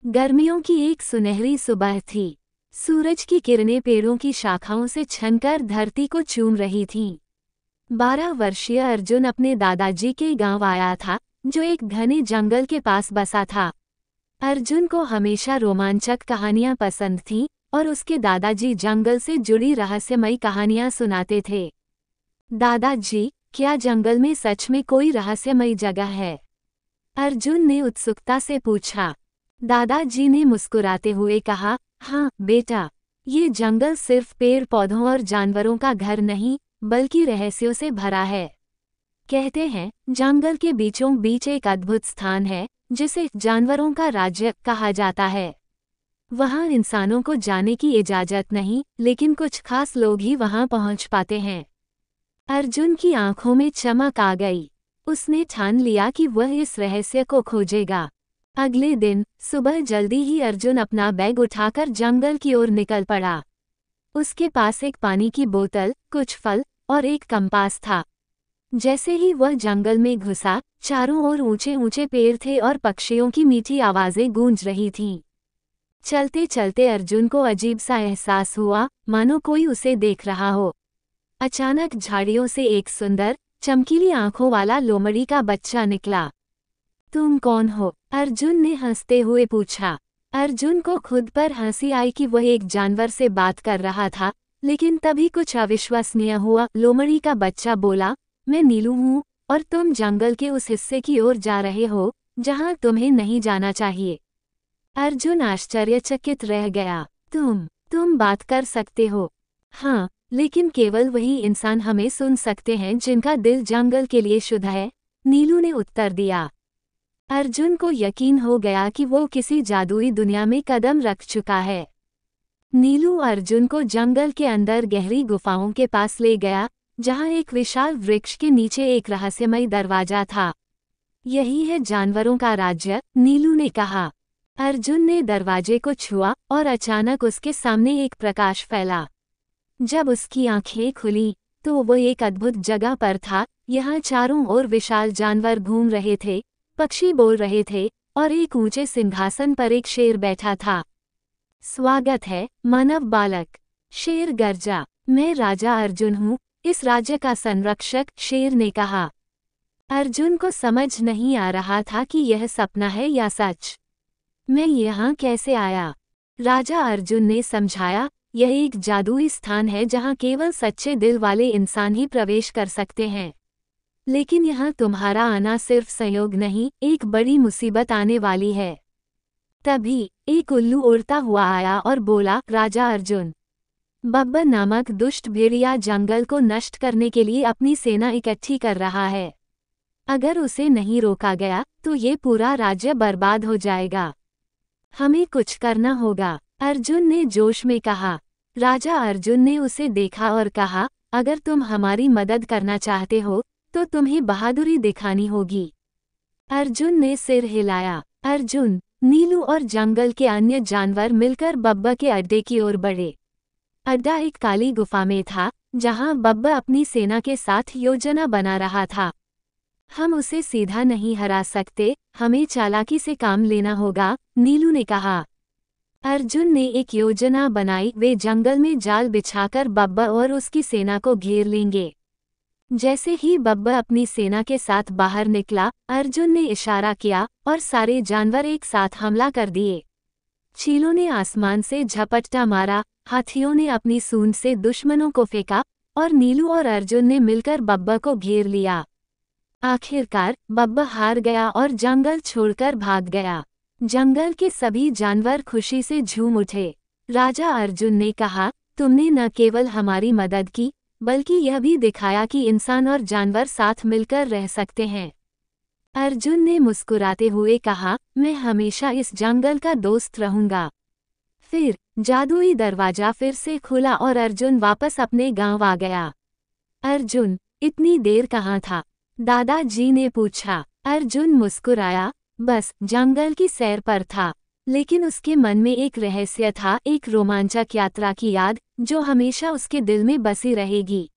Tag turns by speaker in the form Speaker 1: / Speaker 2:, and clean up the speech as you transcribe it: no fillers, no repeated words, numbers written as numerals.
Speaker 1: गर्मियों की एक सुनहरी सुबह थी। सूरज की किरणें पेड़ों की शाखाओं से छनकर धरती को चूम रही थीं। 12 वर्षीय अर्जुन अपने दादाजी के गांव आया था, जो एक घने जंगल के पास बसा था। अर्जुन को हमेशा रोमांचक कहानियां पसंद थीं और उसके दादाजी जंगल से जुड़ी रहस्यमयी कहानियां सुनाते थे। दादाजी, क्या जंगल में सच में कोई रहस्यमयी जगह है? अर्जुन ने उत्सुकता से पूछा। दादाजी ने मुस्कुराते हुए कहा, हाँ बेटा, ये जंगल सिर्फ पेड़ पौधों और जानवरों का घर नहीं, बल्कि रहस्यों से भरा है। कहते हैं, जंगल के बीचों बीच एक अद्भुत स्थान है, जिसे जानवरों का राज्य कहा जाता है। वहाँ इंसानों को जाने की इजाजत नहीं, लेकिन कुछ खास लोग ही वहाँ पहुँच पाते हैं। अर्जुन की आंखों में चमक आ गई। उसने ठान लिया कि वह इस रहस्य को खोजेगा। अगले दिन सुबह जल्दी ही अर्जुन अपना बैग उठाकर जंगल की ओर निकल पड़ा। उसके पास एक पानी की बोतल, कुछ फल और एक कंपास था। जैसे ही वह जंगल में घुसा, चारों ओर ऊंचे ऊंचे पेड़ थे और पक्षियों की मीठी आवाजें गूंज रही थीं। चलते चलते अर्जुन को अजीब सा एहसास हुआ, मानो कोई उसे देख रहा हो। अचानक झाड़ियों से एक सुंदर, चमकीली आंखों वाला लोमड़ी का बच्चा निकला। तुम कौन हो? अर्जुन ने हंसते हुए पूछा। अर्जुन को खुद पर हंसी आई कि वह एक जानवर से बात कर रहा था, लेकिन तभी कुछ अविश्वसनीय हुआ। लोमड़ी का बच्चा बोला, मैं नीलू हूँ और तुम जंगल के उस हिस्से की ओर जा रहे हो जहाँ तुम्हें नहीं जाना चाहिए। अर्जुन आश्चर्यचकित रह गया। तुम बात कर सकते हो? हाँ, लेकिन केवल वही इंसान हमें सुन सकते हैं जिनका दिल जंगल के लिए शुद्ध है, नीलू ने उत्तर दिया। अर्जुन को यकीन हो गया कि वो किसी जादुई दुनिया में कदम रख चुका है। नीलू अर्जुन को जंगल के अंदर गहरी गुफाओं के पास ले गया, जहाँ एक विशाल वृक्ष के नीचे एक रहस्यमयी दरवाजा था। यही है जानवरों का राज्य, नीलू ने कहा। अर्जुन ने दरवाजे को छुआ और अचानक उसके सामने एक प्रकाश फैला। जब उसकी आंखें खुली, तो वो एक अद्भुत जगह पर था। यहाँ चारों ओर विशाल जानवर घूम रहे थे, पक्षी बोल रहे थे और एक ऊंचे सिंहासन पर एक शेर बैठा था। स्वागत है मानव बालक, शेर गर्जा। मैं राजा अर्जुन हूँ, इस राज्य का संरक्षक, शेर ने कहा। अर्जुन को समझ नहीं आ रहा था कि यह सपना है या सच। मैं यहाँ कैसे आया? राजा अर्जुन ने समझाया, यह एक जादुई स्थान है जहाँ केवल सच्चे दिल वाले इंसान ही प्रवेश कर सकते हैं। लेकिन यहाँ तुम्हारा आना सिर्फ संयोग नहीं, एक बड़ी मुसीबत आने वाली है। तभी एक उल्लू उड़ता हुआ आया और बोला, राजा अर्जुन, बब्बर नामक दुष्ट भेड़िया जंगल को नष्ट करने के लिए अपनी सेना इकट्ठी कर रहा है। अगर उसे नहीं रोका गया तो ये पूरा राज्य बर्बाद हो जाएगा। हमें कुछ करना होगा, अर्जुन ने जोश में कहा। राजा अर्जुन ने उसे देखा और कहा, अगर तुम हमारी मदद करना चाहते हो तो तुम्हें बहादुरी दिखानी होगी। अर्जुन ने सिर हिलाया। अर्जुन, नीलू और जंगल के अन्य जानवर मिलकर बब्बर के अड्डे की ओर बढ़े। अड्डा एक काली गुफा में था, जहां बब्बर अपनी सेना के साथ योजना बना रहा था। हम उसे सीधा नहीं हरा सकते, हमें चालाकी से काम लेना होगा, नीलू ने कहा। अर्जुन ने एक योजना बनाई। वे जंगल में जाल बिछाकर बब्बर और उसकी सेना को घेर लेंगे। जैसे ही बब्बर अपनी सेना के साथ बाहर निकला, अर्जुन ने इशारा किया और सारे जानवर एक साथ हमला कर दिए। चीलों ने आसमान से झपट्टा मारा, हाथियों ने अपनी सूंड से दुश्मनों को फेंका और नीलू और अर्जुन ने मिलकर बब्बर को घेर लिया। आखिरकार बब्बर हार गया और जंगल छोड़कर भाग गया। जंगल के सभी जानवर खुशी से झूम उठे। राजा अर्जुन ने कहा, तुमने न केवल हमारी मदद की, बल्कि यह भी दिखाया कि इंसान और जानवर साथ मिलकर रह सकते हैं। अर्जुन ने मुस्कुराते हुए कहा, मैं हमेशा इस जंगल का दोस्त रहूंगा। फिर जादुई दरवाजा फिर से खुला और अर्जुन वापस अपने गांव आ गया। अर्जुन, इतनी देर कहाँ था? दादाजी ने पूछा। अर्जुन मुस्कुराया, बस जंगल की सैर पर था। लेकिन उसके मन में एक रहस्य था, एक रोमांचक यात्रा की याद, जो हमेशा उसके दिल में बसी रहेगी।